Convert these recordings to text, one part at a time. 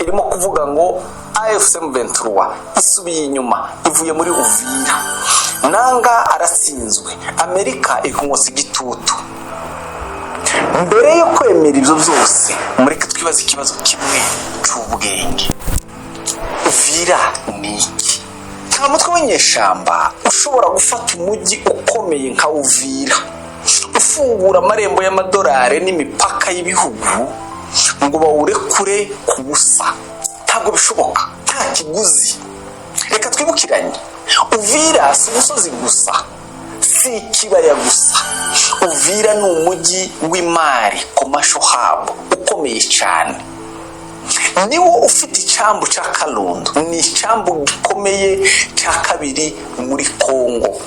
irimo kuvuga ngo AFC M23 isubiye inyuma ivuye muri Uvira. Nanga aratsinzwe, Amerika ikumwotsa igitutu. Mbere yo kwemera ibyo byose, mureke twibaza ikibazo kimwe cy'ubwenge. Uvira ni iki? Nta mutwe w'inyeshamba ushobora gufata umujyi ukomeye nka Uvira, ufungura amarembo y'amadolari n'imipaka y'ibihugu ngo bawurekure ku busa. Ntabwo bishoboka, nta kiguzi. Reka twibukiranye, Uvira si umusozi gusa, si ikibaya gusa. Uvira ni umujyi w'imari, commercial hub ukomeye cyane. Niwo ufite icyambu cya Karundo, ni icyambu gikomeye cya kabiri muri Kongo.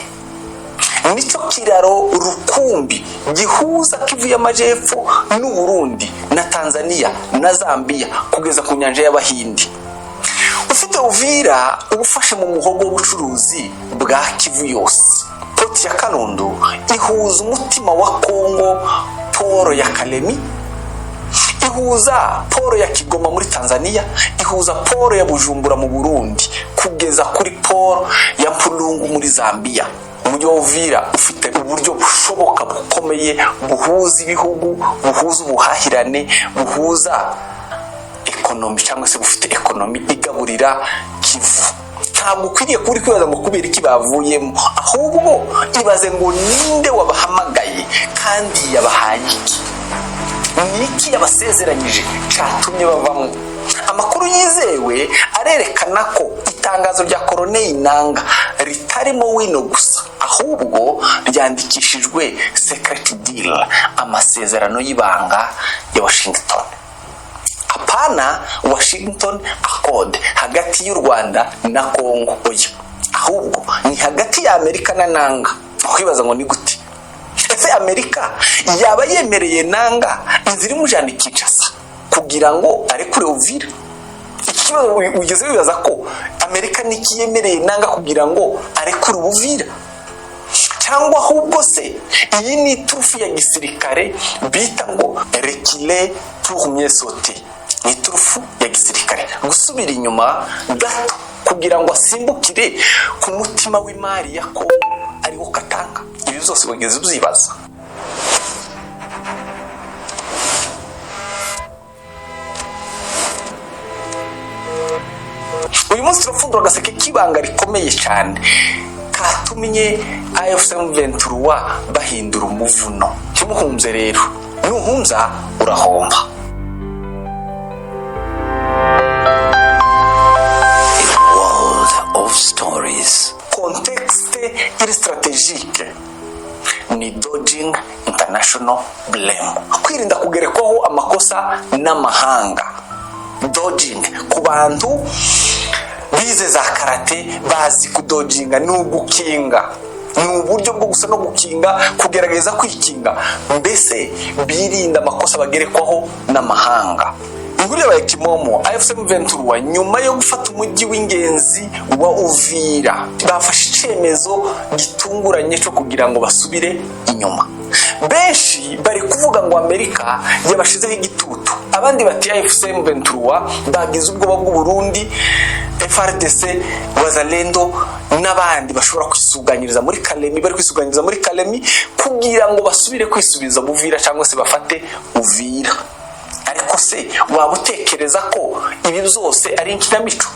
Nicyo kiraro rukumbi gihuza Kivu y'Amajepfo n'u Burundi na Tanzania na Zambia kugeza ku nyanja y'Abahindi. Ufite Uvira ubufashe mu muhogo w'ubucuruzi bwa Kivu yose. Poti ya Karundo ihuza umutima wa Kongo, poro ya Kalemi, ihuza poro ya Kigoma muri Tanzania, ihuza poro ya Bujumbura mu Burundi kugeza kuri poro ya Mpulungu muri Zambia. Umujyi wa Uvira ufite uburyo bushoboka bukomeye buhuza ibihugu, buhuza ubuhahirane, buhuza ekonomi, cyangwa se bufite ekonomi igaburira Kivu. Ntabwo ukwiriye kuri kwibaza ngo kubera iki bavuyemo, ahubwo ibaze ngo ninde wabahamagaye kandi yabahaye iki, ni iki yabasezeranyije cyatumye bavamo. Amakuru yizewe arerekana ko itangazo rya Colonel Nanga ritarimo wino gusa, ahubwo ryandikishijwe secret deal, amasezerano y'ibanga ya Washington. Apana Washington Accord hagati y'u Rwanda na Kongo, oya, ahubwo ni hagati ya Amerika na Nanga. Kwibaza ngo ni gute? Ese Amerika yaba yemereye Nanga inzira imujana Kinshasa kugira ngo arekure Uvira? Ikibazo ugeze wibaza ko Amerika nikiyemereye Nanga kugira ngo arekure Uvira? Cyangwa ahubwo se iyi ni turufu ya gisirikare bita ngo reculer pour mieux sauter? Ni turufu ya gisirikare gusubira inyuma gato kugira ngo asimbukire ku mutima w'imari ya Kongo ariwo Katanga. Ibi byose bageze byibaza. Uyu munsi turafundura agaseke k'ibanga rikomeye cyane katumye AFC M23 bahindura umuvuno. Kimuhunze rero, nuhunza urahomba. Stories. Contexte iri strategique ni dodging international blame, kwirinda kugerekwaho amakosa n'amahanga. Dodging ku bantu bize za karate bazi kudodginga ni ugukinga, ni uburyo bwo gusa no gukinga, kugerageza kwikinga, mbese birinda amakosa bagerekwaho n'amahanga. Inguri ya Kimomo AFC M23 nyuma yo gufata umujyi w'ingenzi wa Uvira bafashe icyemezo gitunguranye cyo kugira ngo basubire inyuma. Benshi bari kuvuga ngo Amerika yabashizeho igitutu, abandi bati AFC M23 bagize ubwoba bw'u Burundi, FARDC, Wazalendo n'abandi bashobora kwisuganyiriza muri Kalemi, bari kwisuganyiriza muri Kalemi kugira ngo basubire kwisubiza Uvira cyangwa se bafate Uvira. Ariko se waba utekereza ko ibi byose ari inkinamico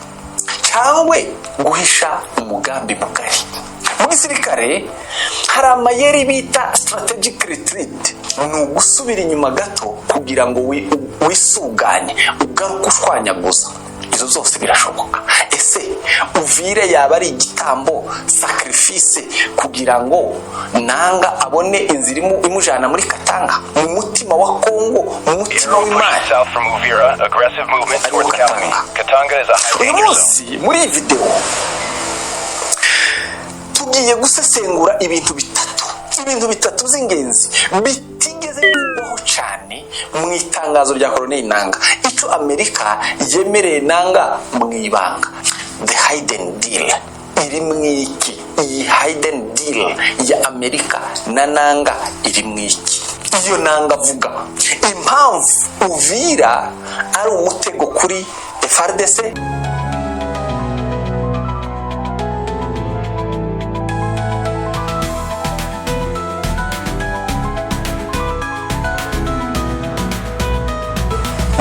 cyangwa guhisha umugambi mugari? Mu gisirikare hari amayeri bita strategic retreat, ni ugusubira inyuma gato kugira ngo wisuganye ugaruke ushwanyaguza. Izo zose birashoboka. Ese Uvira yaba ari igitambo, sacrifice kugira ngo Nanga abone inzira imujana muri Katanga, mu mutima wa Kongo, mu mutima w'Imana? Uyu munsi muri iyi video tugiye gusesengura ibintu bitatu by'ingenzi bitigeze bivugwaho cyane mu itangazo rya Colonel Nanga. Icyo Amerika yemereye Nanga mu ibanga, the hidden deal iri mwiki. Iyi hidden deal ya Amerika na Nanga iri mwiki. Iyo Nanga avuga impamvu Uvira ari umutego kuri FARDC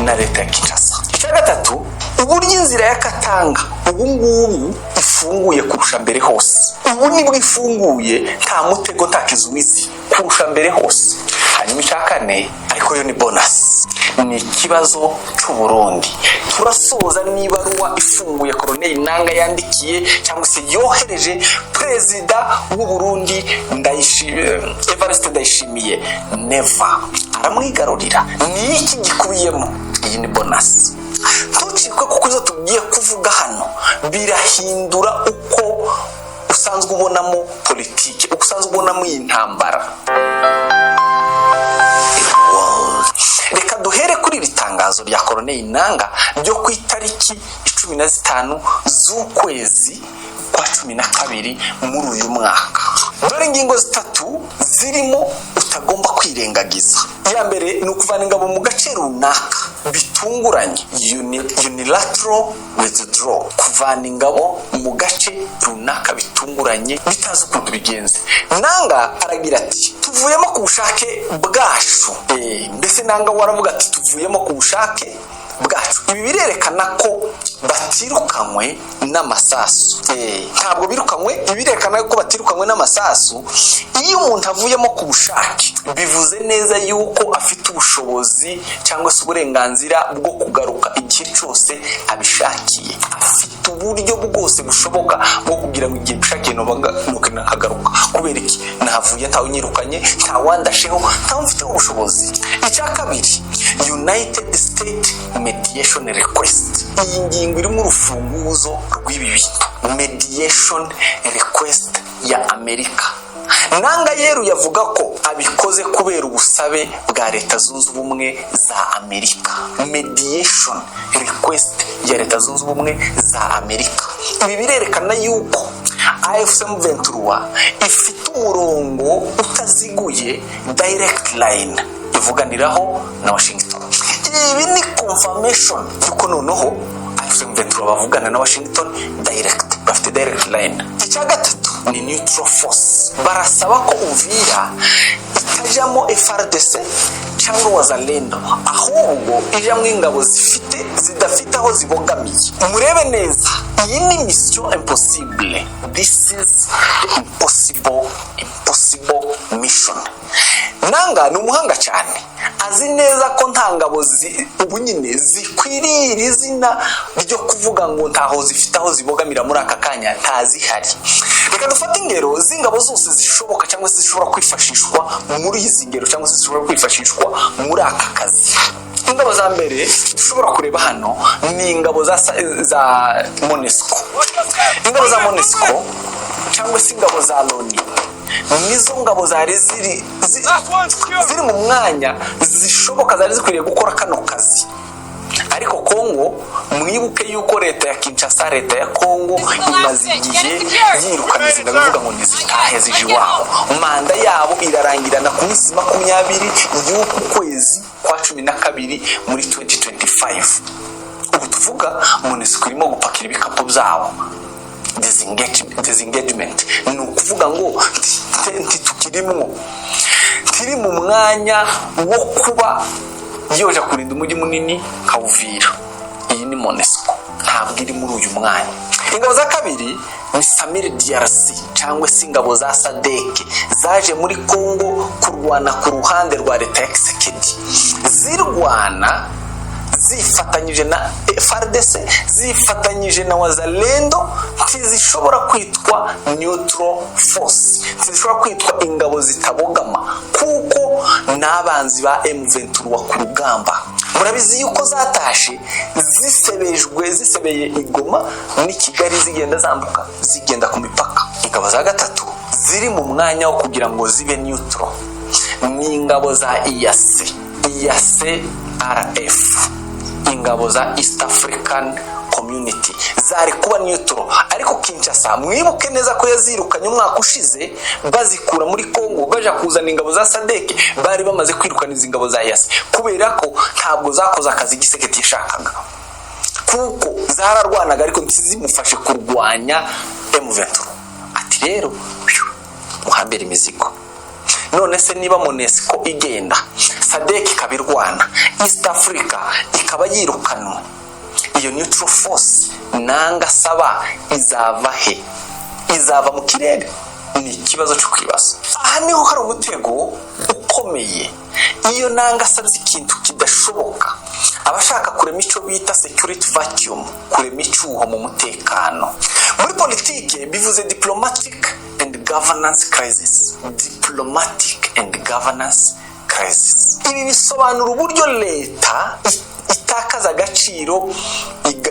na leta ya Kinshasa. Icya gatatu, uburyo inzira ya Katanga ubu ngubu ifunguye kurusha mbere hose. Ubu nibwo ifunguye, nta mutego nta kizuizi kurusha mbere hose. Hanyuma icya kane, ariko yo ni bonus, ni ikibazo cy'Uburundi. Turasoza n'ibaruwa ifunguye Colonel Nanga yandikiye cyangwa se yohereje perezida w'u Burundi Evariste Ndayishimiye. Never aramwigarurira. Ni iki gikubiyemo? Iyi ni bonus. Tucikwe kuko izo tugiye kuvuga hano birahindura uko usanzwe ubonamo politiki, uko usanzwe ubonamo iyi ntambara. Reka duhere kuri iri tangazo rya Colonel Nanga ryo ku itariki 15 z'ukwezi kwa 12 muri uyu mwaka. Dore ingingo zitatu zirimo utagomba kwirengagiza. Iya mbere ni ukuvana ingabo mu gace runaka bitunguranye, unilateral withdraw, kuvana ingabo mu gace runaka bitunguranye bitazi ukuntu bigenze. Nanga aragira ati tuvuyemo ku bushake bwacu. Mbese Nanga waravuga ati tuvuyemo ku bushake bwacu. Ibi birerekana ko batirukanywe n'amasasu. Ntabwo birukanywe, birerekana ko batirukanywe n'amasasu. Iyo umuntu avuyemo ku bushake bivuze neza yuko afite ubushobozi cyangwa se uburenganzira bwo kugaruka igihe cyose abishakiye. Afite uburyo bwose bushoboka bwo kugira ngo igihe bishakiye nuko nakagaruka. Kubera iki? Navuye ntawe nyirukanye, ntawandasheho, ntamufite ubushobozi. Icya kabiri, United States mediation request. Iyi ngingo iri mu rufunguzo rw'ibi bintu. Mediation request ya Amerika. Nanga yeru yavuga ko abikoze kubera ubusabe bwa Leta Zunze Ubumwe za Amerika. Mediation request ya Leta Zunze Ubumwe za Amerika. Ibi birerekana yuko AFC/M23 ifite umurongo utaziguye, direct line ivuganiraho na Washington. Ibi ni confirmation yuko noneho AFC/M23 bavugana na Washington direct, bafite direct line. Icya gatatu ni neutral force. Barasaba ko Uvira itajamo FARDC cyangwa Wazalendo, ahubwo ijamwe ingabo zidafite aho zibogamiye. Murebe neza, iyi ni mission impossible. This is the impossible mission. Nanga ni umuhanga cyane, azi neza ko nta ngabo ubu nyine zikwiriye izina ryo kuvuga ngo ntaho zifite aho zibogamira muri aka kanya, ntazihari. Reka dufate ingero z'ingabo zose zishoboka cyangwa se zishobora kwifashishwa muri izi ngero cyangwa se zishobora kwifashishwa muri aka kazi. Ingabo za mbere dushobora kureba hano ni ingabo za MONUSCO. Ingabo za MONUSCO cyangwa se ingabo za Loni nizo ngabo zari ziri mu mwanya zishoboka, zari zikwiriye gukora kano kazi. Ariko Kongo, mwibuke yuko leta ya Kinshasa, leta ya Kongo imaze igihe yirukana izi ngabo ivuga ngo nizitahe zije iwabo. Manda yabo irarangirana ku minsi 20 y'uku kwezi kwa 12 muri 2025. Ubu tuvuga MONUSCO irimo gupakira ibikapu byabo. Disengagement ni ukuvuga ngo tiri mu mwanya wo kuba yoja kurinda umujyi munini Kavuvira. Iyi ni MONUSCO, ntabwo iri muri uyu mwanya. Ingabo za kabiri ni Samir DRC cyangwa se ingabo za SADC zaje muri Kongo kurwana ku ruhande rwa leta ya Tshisekedi. Zirwana zifatanyije na FARDC, zifatanyije na Wazalendo, zishobora kwitwa neutral force, zishobora kwitwa ingabo zitabogama kuko n'abanzi ba M23 ku rugamba. Murabizi yuko zatashe zisebeye Igoma ni Kigali, zigenda zambuka zigenda ku mipaka. Ingabo za gatatu ziri mu mwanya wo kugira ngo zibe neutral ni ingabo za EAC/RF, ingabo za East African Community zari kuba neutral. Ariko Kinshasa mwibuke neza ko yazirukanye umwaka ushize bazikura muri Kongo baje kuzana ingabo za SADC, bari bamaze kwirukana izi ngabo za EAC kubera ko ntabwo zakoze akazi Tshisekedi yashakaga. kuko zararwanaga ariko ntizimufashe kurwanya M23. Ati rero muhambere imizigo. None se niba Monusco igenda, SADC ikabirwana, East Africa ikaba yirukanwa, iyo neutral force nanga saba izava he? Izava mu kirere? Ni ikibazo cyo kwibaza. Aha niho hari umutego ukomeye. Iyo nanga sabye ikintu kidashoboka, abashaka kurema icyo bita security vacuum, kurema icyuho mu mutekano. Muri politike bivuze diplomatic and governance crisis. Diplomatic and governance crisis. Ibi bisobanura uburyo leta itakaza agaciro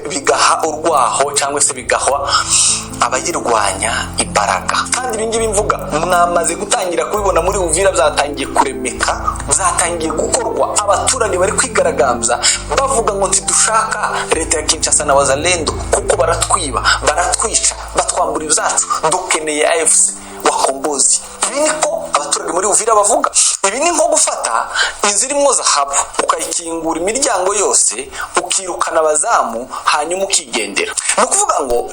bigaha urwaho cyangwa se bigaha abayirwanya imbaraga. Kandi ibingibi mvuga mwamaze gutangira kubibona muri Uvira, byatangiye kuremeka, byatangiye gukorwa. Abaturage bari kwigaragambya bavuga ngo ntidushaka leta ya Kinshasa na Wazalendo kuko baratwiba, baratwica, batwambura ibyacu, dukeneye AFC wakombozi. Ibi niko abaturage muri Uvira bavuga. Ibi ni nko gufata inzira imwe zahabu ukayikingura imiryango yose, ukirukana abazamu hanyuma ukigendera. No kuvuga ngo